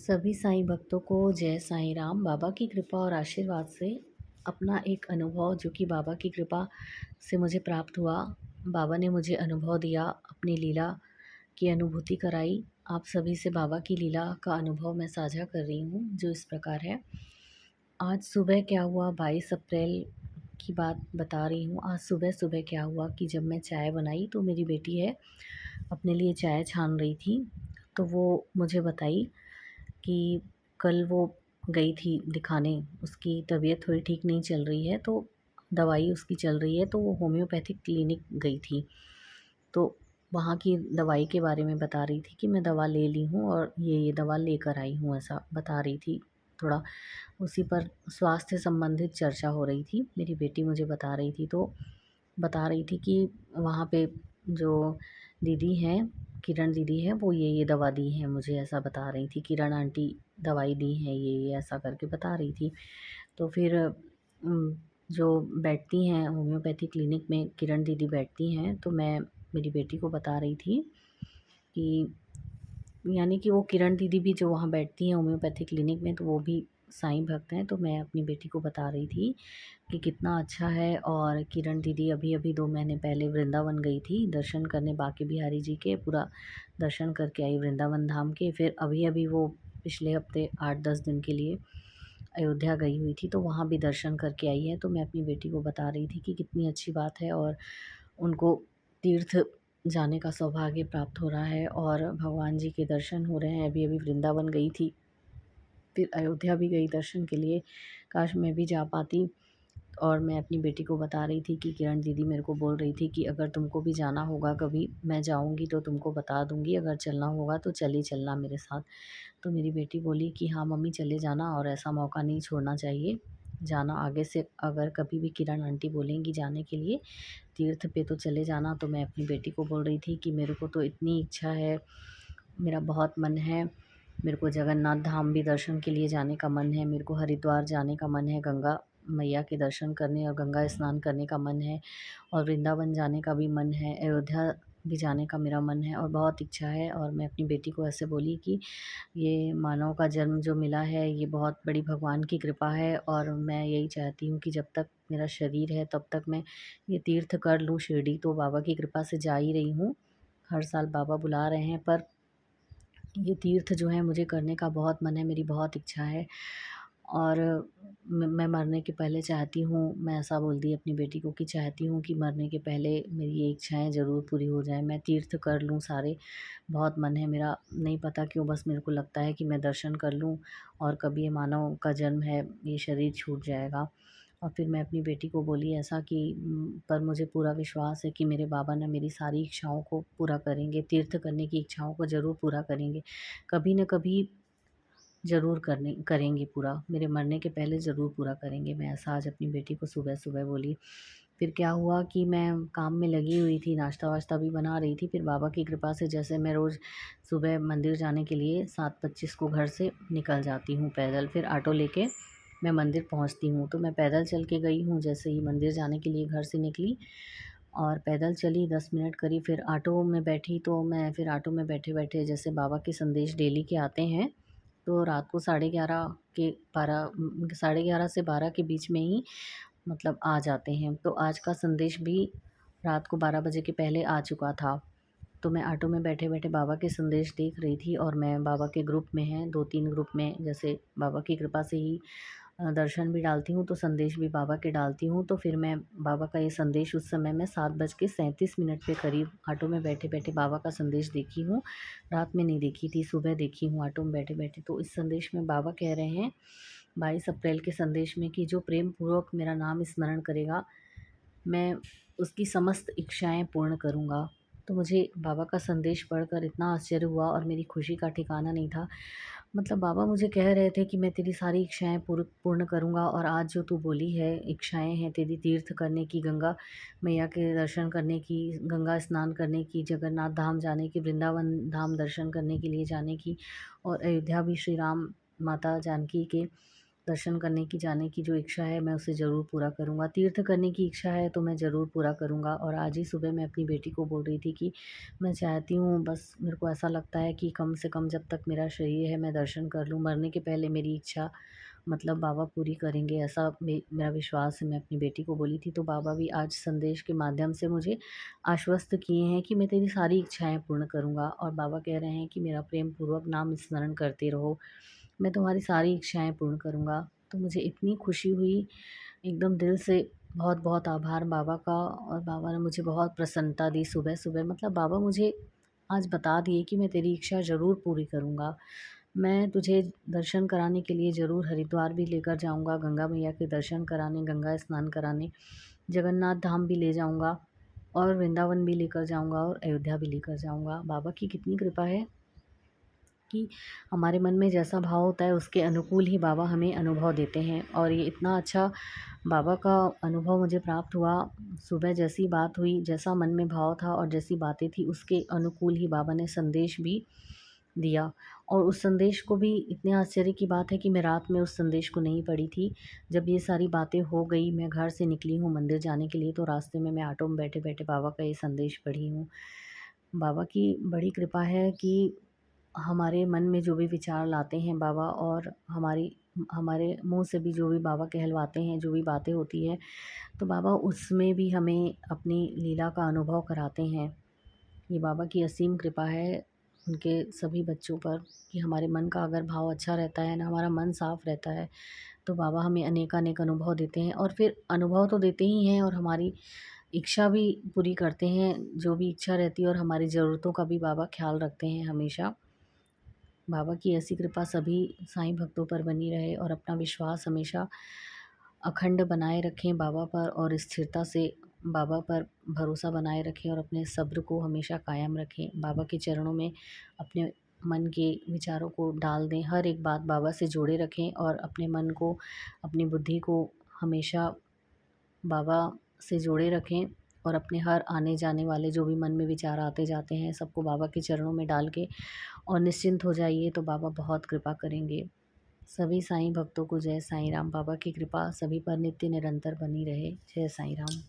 सभी साईं भक्तों को जय साईं राम। बाबा की कृपा और आशीर्वाद से अपना एक अनुभव जो कि बाबा की कृपा से मुझे प्राप्त हुआ, बाबा ने मुझे अनुभव दिया, अपनी लीला की अनुभूति कराई। आप सभी से बाबा की लीला का अनुभव मैं साझा कर रही हूँ, जो इस प्रकार है। आज सुबह क्या हुआ, 22 अप्रैल की बात बता रही हूँ। आज सुबह सुबह क्या हुआ कि जब मैं चाय बनाई तो मेरी बेटी है अपने लिए चाय छान रही थी, तो वो मुझे बताई कि कल वो गई थी दिखाने, उसकी तबीयत थोड़ी ठीक नहीं चल रही है, तो दवाई उसकी चल रही है, तो वो होम्योपैथिक क्लिनिक गई थी। तो वहाँ की दवाई के बारे में बता रही थी कि मैं दवा ले ली हूँ और ये दवा लेकर आई हूँ, ऐसा बता रही थी। थोड़ा उसी पर स्वास्थ्य संबंधित चर्चा हो रही थी। मेरी बेटी मुझे बता रही थी, तो बता रही थी कि वहाँ पे जो दीदी हैं, किरण दीदी हैं, वो ये दवा दी है मुझे, ऐसा बता रही थी। किरण आंटी दवाई दी है ये ऐसा करके बता रही थी। तो फिर जो बैठती हैं होम्योपैथी क्लिनिक में, किरण दीदी बैठती हैं, तो मैं मेरी बेटी को बता रही थी कि यानी कि वो किरण दीदी भी जो वहाँ बैठती हैं होम्योपैथी क्लिनिक में, तो वो भी साईं भक्त हैं। तो मैं अपनी बेटी को बता रही थी कि कितना अच्छा है। और किरण दीदी अभी-अभी 2 महीने पहले वृंदावन गई थी दर्शन करने, बांके बिहारी जी के पूरा दर्शन करके आई वृंदावन धाम के। फिर अभी-अभी वो पिछले हफ्ते 8-10 दिन के लिए अयोध्या गई हुई थी, तो वहाँ भी दर्शन करके आई है। तो मैं अपनी बेटी को बता रही थी कि कितनी अच्छी बात है और उनको तीर्थ जाने का सौभाग्य प्राप्त हो रहा है और भगवान जी के दर्शन हो रहे हैं। अभी-अभी वृंदावन गई थी, फिर अयोध्या भी गई दर्शन के लिए। काश मैं भी जा पाती। और मैं अपनी बेटी को बता रही थी कि किरण दीदी मेरे को बोल रही थी कि अगर तुमको भी जाना होगा कभी, मैं जाऊँगी तो तुमको बता दूँगी, अगर चलना होगा तो चली चलना मेरे साथ। तो मेरी बेटी बोली कि हाँ मम्मी चले जाना, और ऐसा मौका नहीं छोड़ना चाहिए। जाना आगे से, अगर कभी भी किरण आंटी बोलेंगी जाने के लिए तीर्थ पे तो चले जाना। तो मैं अपनी बेटी को बोल रही थी कि मेरे को तो इतनी इच्छा है, मेरा बहुत मन है, मेरे को जगन्नाथ धाम भी दर्शन के लिए जाने का मन है, मेरे को हरिद्वार जाने का मन है, गंगा मैया के दर्शन करने और गंगा स्नान करने का मन है, और वृंदावन जाने का भी मन है, अयोध्या भी जाने का मेरा मन है और बहुत इच्छा है। और मैं अपनी बेटी को ऐसे बोली कि ये मानव का जन्म जो मिला है, ये बहुत बड़ी भगवान की कृपा है, और मैं यही चाहती हूँ कि जब तक मेरा शरीर है तब तक मैं ये तीर्थ कर लूँ। शिरडी तो बाबा की कृपा से जा ही रही हूँ, हर साल बाबा बुला रहे हैं, पर ये तीर्थ जो है मुझे करने का बहुत मन है, मेरी बहुत इच्छा है। और मैं मरने के पहले चाहती हूँ, मैं ऐसा बोल दी अपनी बेटी को कि चाहती हूँ कि मरने के पहले मेरी ये इच्छाएँ ज़रूर पूरी हो जाएँ, मैं तीर्थ कर लूँ सारे। बहुत मन है मेरा, नहीं पता क्यों बस मेरे को लगता है कि मैं दर्शन कर लूँ और कभी ये मानव का जन्म है, ये शरीर छूट जाएगा। और फिर मैं अपनी बेटी को बोली ऐसा कि पर मुझे पूरा विश्वास है कि मेरे बाबा ना मेरी सारी इच्छाओं को पूरा करेंगे, तीर्थ करने की इच्छाओं को ज़रूर पूरा करेंगे। कभी न कभी ज़रूर करने करेंगे पूरा, मेरे मरने के पहले ज़रूर पूरा करेंगे। मैं ऐसा आज अपनी बेटी को सुबह-सुबह बोली। फिर क्या हुआ कि मैं काम में लगी हुई थी, नाश्ता-वाश्ता भी बना रही थी। फिर बाबा की कृपा से जैसे मैं रोज़ सुबह मंदिर जाने के लिए 7:25 को घर से निकल जाती हूँ पैदल, फिर ऑटो लेके मैं मंदिर पहुँचती हूँ। तो मैं पैदल चल के गई हूँ, जैसे ही मंदिर जाने के लिए घर से निकली और पैदल चली 10 मिनट करीब, फिर ऑटो में बैठी। तो मैं फिर ऑटो में बैठे-बैठे जैसे बाबा के संदेश डेली के आते हैं, तो रात को 11:30 के 11:30 से 12 के बीच में ही मतलब आ जाते हैं। तो आज का संदेश भी रात को 12 बजे के पहले आ चुका था। तो मैं ऑटो में बैठे-बैठे बाबा के संदेश देख रही थी, और मैं बाबा के ग्रुप में हैं, 2-3 ग्रुप में, जैसे बाबा की कृपा से ही दर्शन भी डालती हूँ, तो संदेश भी बाबा के डालती हूँ। तो फिर मैं बाबा का ये संदेश उस समय मैं 7:37 पे करीब ऑटो में बैठे-बैठे बाबा का संदेश देखी हूँ। रात में नहीं देखी थी, सुबह देखी हूँ ऑटो में बैठे-बैठे। तो इस संदेश में बाबा कह रहे हैं 22 अप्रैल के संदेश में कि जो प्रेम पूर्वक मेरा नाम स्मरण करेगा, मैं उसकी समस्त इच्छाएँ पूर्ण करूँगा। तो मुझे बाबा का संदेश पढ़कर इतना आश्चर्य हुआ और मेरी खुशी का ठिकाना नहीं था। मतलब बाबा मुझे कह रहे थे कि मैं तेरी सारी इच्छाएँ पूर्ण करूँगा, और आज जो तू बोली है इच्छाएँ हैं तेरी तीर्थ करने की, गंगा मैया के दर्शन करने की, गंगा स्नान करने की, जगन्नाथ धाम जाने की, वृंदावन धाम दर्शन करने के लिए जाने की, और अयोध्या भी श्री राम माता जानकी के दर्शन करने की, जाने की जो इच्छा है मैं उसे ज़रूर पूरा करूँगा। तीर्थ करने की इच्छा है तो मैं ज़रूर पूरा करूँगा। और आज ही सुबह मैं अपनी बेटी को बोल रही थी कि मैं चाहती हूँ, बस मेरे को ऐसा लगता है कि कम से कम जब तक मेरा शरीर है मैं दर्शन कर लूँ, मरने के पहले मेरी इच्छा मतलब बाबा पूरी करेंगे, ऐसा मेरा विश्वास है। मैं अपनी बेटी को बोली थी, तो बाबा भी आज संदेश के माध्यम से मुझे आश्वस्त किए हैं कि मैं तेरी सारी इच्छाएं पूर्ण करूँगा। और बाबा कह रहे हैं कि मेरा प्रेम पूर्वक नाम स्मरण करते रहो, मैं तुम्हारी सारी इच्छाएं पूर्ण करूँगा। तो मुझे इतनी खुशी हुई, एकदम दिल से बहुत बहुत आभार बाबा का। और बाबा ने मुझे बहुत प्रसन्नता दी सुबह सुबह, मतलब बाबा मुझे आज बता दिए कि मैं तेरी इच्छा ज़रूर पूरी करूँगा। मैं तुझे दर्शन कराने के लिए ज़रूर हरिद्वार भी लेकर जाऊँगा, गंगा मैया के दर्शन कराने, गंगा स्नान कराने, जगन्नाथ धाम भी ले जाऊँगा और वृंदावन भी लेकर जाऊँगा और अयोध्या भी लेकर जाऊँगा। बाबा की कितनी कृपा है कि हमारे मन में जैसा भाव होता है उसके अनुकूल ही बाबा हमें अनुभव देते हैं। और ये इतना अच्छा बाबा का अनुभव मुझे प्राप्त हुआ। सुबह जैसी बात हुई, जैसा मन में भाव था और जैसी बातें थी उसके अनुकूल ही बाबा ने संदेश भी दिया। और उस संदेश को भी, इतने आश्चर्य की बात है कि मैं रात में उस संदेश को नहीं पढ़ी थी। जब ये सारी बातें हो गई, मैं घर से निकली हूँ मंदिर जाने के लिए, तो रास्ते में मैं ऑटो में बैठे-बैठे बाबा का ये संदेश पढ़ी हूँ। बाबा की बड़ी कृपा है कि हमारे मन में जो भी विचार लाते हैं बाबा, और हमारे मुँह से भी जो भी बाबा कहलवाते हैं, जो भी बातें होती हैं, तो बाबा उसमें भी हमें अपनी लीला का अनुभव कराते हैं। ये बाबा की असीम कृपा है उनके सभी बच्चों पर कि हमारे मन का अगर भाव अच्छा रहता है ना, हमारा मन साफ रहता है, तो बाबा हमें अनेकानेक अनुभव देते हैं। और फिर अनुभव तो देते ही हैं और हमारी इच्छा भी पूरी करते हैं, जो भी इच्छा रहती है, और हमारी ज़रूरतों का भी बाबा ख्याल रखते हैं हमेशा। बाबा की ऐसी कृपा सभी साईं भक्तों पर बनी रहे और अपना विश्वास हमेशा अखंड बनाए रखें बाबा पर, और स्थिरता से बाबा पर भरोसा बनाए रखें और अपने सब्र को हमेशा कायम रखें। बाबा के चरणों में अपने मन के विचारों को डाल दें, हर एक बात बाबा से जोड़े रखें और अपने मन को, अपनी बुद्धि को हमेशा बाबा से जोड़े रखें। और अपने हर आने जाने वाले जो भी मन में विचार आते जाते हैं, सबको बाबा के चरणों में डाल के और निश्चिंत हो जाइए, तो बाबा बहुत कृपा करेंगे। सभी साईं भक्तों को जय साईं राम। बाबा की कृपा सभी पर नित्य निरंतर बनी रहे। जय साईं राम।